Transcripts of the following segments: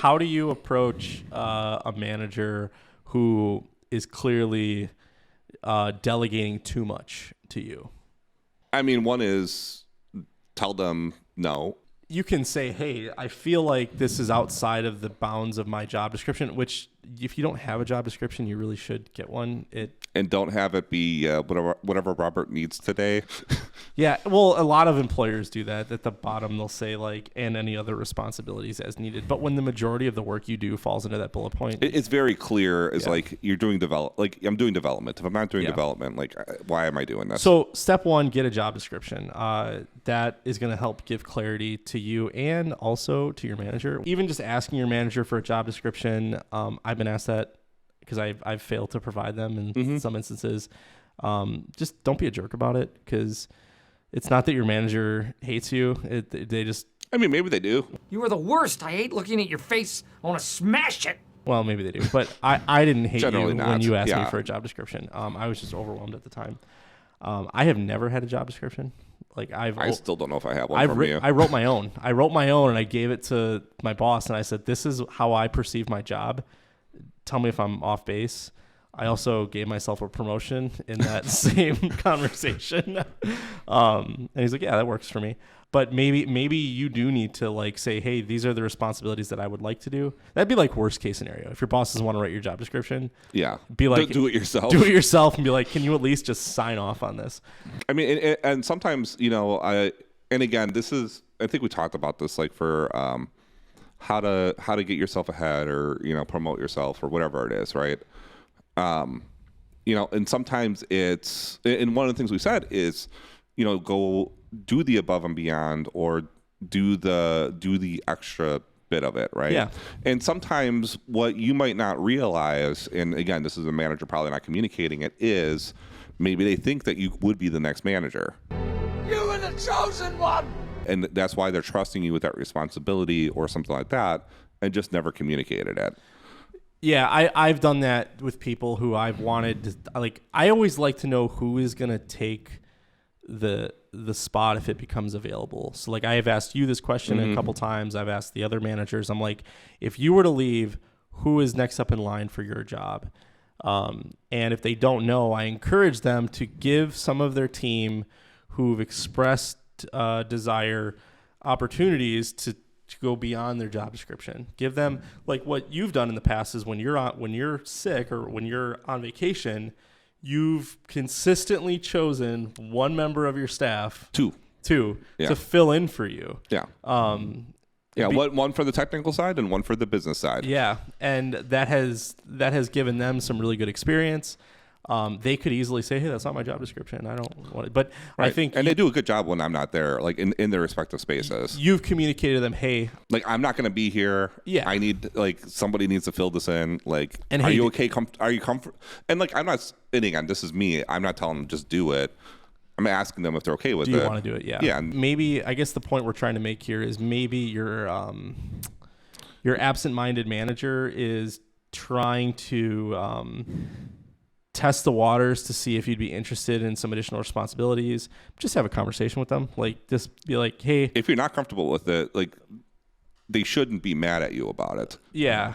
how do you approach a manager who is clearly delegating too much to you? I mean, one is tell them no. You can say, hey, I feel like this is outside of the bounds of my job description, which if you don't have a job description, you really should get one. And don't have it be whatever Robert needs today. Yeah, well, a lot of employers do that. At the bottom, they'll say, like, and any other responsibilities as needed. But when the majority of the work you do falls into that bullet point. It's very clear. It's like you're doing I'm doing development. If I'm not doing development, like, why am I doing this? So step one, get a job description. That is going to help give clarity to you and also to your manager. Even just asking your manager for a job description, I've been asked that because I've failed to provide them in some instances. Just don't be a jerk about it, because it's not that your manager hates you. They just... I mean, maybe they do. You are the worst. I hate looking at your face. I want to smash it. Well, maybe they do. But I didn't hate Generally you not. when you asked me for a job description. I was just overwhelmed at the time. I have never had a job description. Like I still don't know if I have one from you. I wrote my own. And I gave it to my boss, and I said, this is how I perceive my job. Tell me if I'm off base. I also gave myself a promotion in that same conversation. And he's like, yeah, that works for me. But maybe you do need to, like, say, hey, these are the responsibilities that I would like to do. That'd be like worst case scenario. If your boss doesn't want to write your job description, be like, do it yourself. Do it yourself and be like, can you at least just sign off on this? I mean, and sometimes, and again, I think we talked about this, like, for how to get yourself ahead, or, promote yourself, or whatever it is, right? And sometimes and one of the things we said is, go do the above and beyond, or do the extra bit of it, right? Yeah. And sometimes what you might not realize, and again, this is a manager probably not communicating it, is maybe they think that you would be the next manager. You are the chosen one. And that's why they're trusting you with that responsibility or something like that, and just never communicated it. Yeah, I've done that with people who I've wanted to, like, I always like to know who is going to take the spot if it becomes available. So, like, I have asked you this question a couple times. I've asked the other managers. I'm like, if you were to leave, who is next up in line for your job? And if they don't know, I encourage them to give some of their team who've expressed desire opportunities to go beyond their job description. Give them, like, what you've done in the past is when you're sick or when you're on vacation, you've consistently chosen one member of your staff, two to fill in for you. Yeah. One for the technical side and one for the business side. Yeah, and that has given them some really good experience. They could easily say, hey, that's not my job description. I don't want it. But right. I think... And they do a good job when I'm not there, like in their respective spaces. You've communicated to them, hey... Like, I'm not going to be here. Yeah. I need, like, somebody needs to fill this in. Like, and are you okay? Are you comfortable? And, like, I'm not... And again, this is me. I'm not telling them just do it. I'm asking them if they're okay with it. Do you want to do it? Yeah. Yeah. Maybe, I guess the point we're trying to make here is maybe your absent-minded manager is trying to... test the waters to see if you'd be interested in some additional responsibilities. Just have a conversation with them. Like, just be like, hey, if you're not comfortable with it, like, they shouldn't be mad at you about it. Yeah.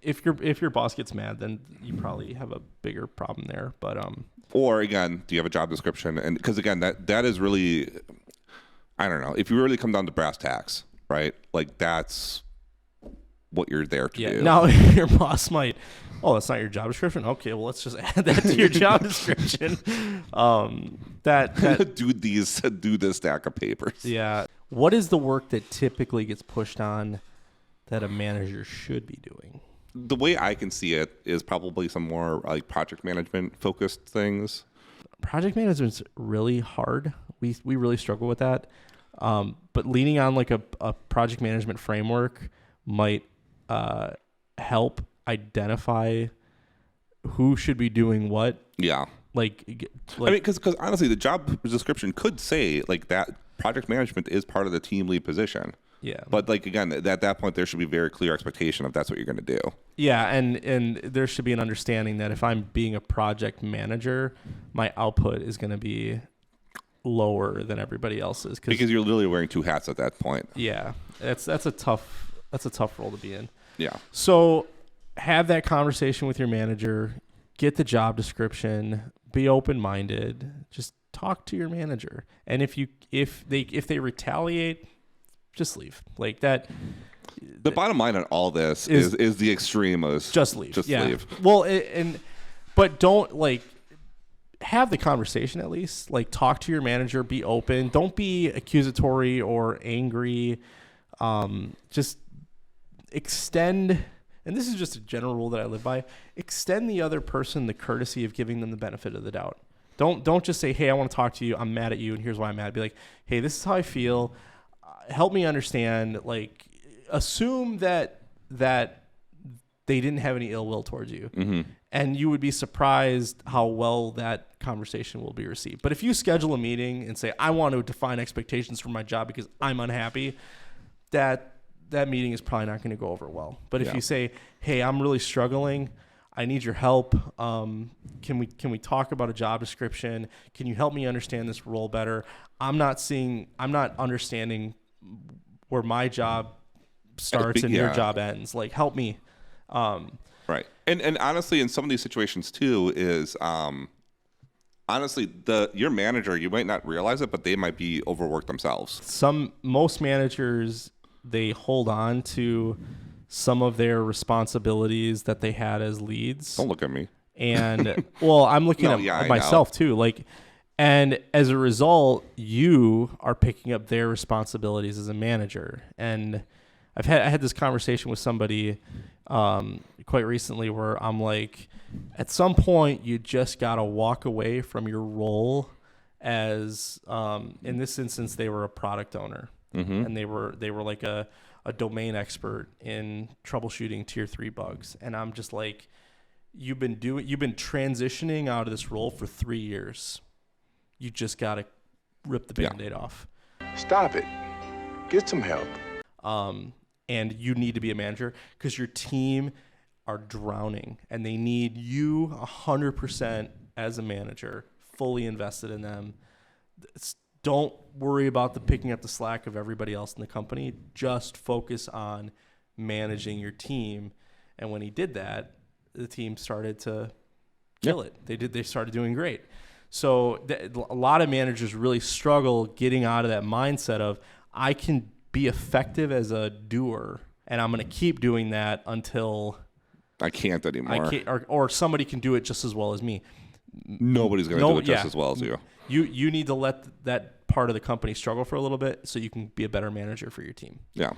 If your boss gets mad, then you probably have a bigger problem there. But or again, do you have a job description? And because again, that is really, I don't know, if you really come down to brass tacks, right? Like, that's what you're there to do. Now your boss might, oh, that's not your job description? Okay, well, let's just add that to your job description. That do this stack of papers. Yeah. What is the work that typically gets pushed on that a manager should be doing? The way I can see it is probably some more like project management focused things. Project management's really hard. We really struggle with that. But leaning on like a project management framework might help identify who should be doing what. Yeah. Like I mean, because honestly, the job description could say like that project management is part of the team lead position. Yeah. But like, again, at that point, there should be very clear expectation of that's what you're going to do. Yeah. And there should be an understanding that if I'm being a project manager, my output is going to be lower than everybody else's. Because you're literally wearing two hats at that point. Yeah. That's a tough That's a tough role to be in. Yeah. So have that conversation with your manager, get the job description, be open-minded, just talk to your manager. And if they retaliate, just leave. Like that. The bottom line on all this is the extreme is just leave. Just leave. Well, but don't have the conversation at least. Like talk to your manager, be open. Don't be accusatory or angry. Just extend, and this is just a general rule that I live by, extend the other person the courtesy of giving them the benefit of the doubt. Don't just say, hey, I want to talk to you. I'm mad at you, and here's why I'm mad. Be like, hey, this is how I feel. Help me understand. Like, assume that they didn't have any ill will towards you. Mm-hmm. And you would be surprised how well that conversation will be received. But if you schedule a meeting and say, I want to define expectations for my job because I'm unhappy, that meeting is probably not going to go over well. But if you say, hey, I'm really struggling, I need your help. Can we talk about a job description? Can you help me understand this role better? I'm not understanding where my job starts and your job ends. Like, help me. Right. And honestly, in some of these situations too, is honestly your manager, you might not realize it, but they might be overworked themselves. Most managers, they hold on to some of their responsibilities that they had as leads. Don't look at me. And well, I'm looking at myself too. Like, and as a result, you are picking up their responsibilities as a manager. And I had this conversation with somebody quite recently where I'm like, at some point you just got to walk away from your role as, in this instance, they were a product owner. Mm-hmm. And they were like a domain expert in troubleshooting tier 3 bugs. And I'm just like, you've been transitioning out of this role for 3 years. You just got to rip the Band-Aid off. Stop it. Get some help. And you need to be a manager because your team are drowning and they need you 100% as a manager, fully invested in them. Don't worry about the picking up the slack of everybody else in the company. Just focus on managing your team. And when he did that, the team started to kill it. They started doing great. So a lot of managers really struggle getting out of that mindset of, I can be effective as a doer, and I'm going to keep doing that until I can't anymore. Or somebody can do it just as well as me. Nobody's going to do it just as well as you. You need to let that part of the company struggle for a little bit so you can be a better manager for your team. Yeah.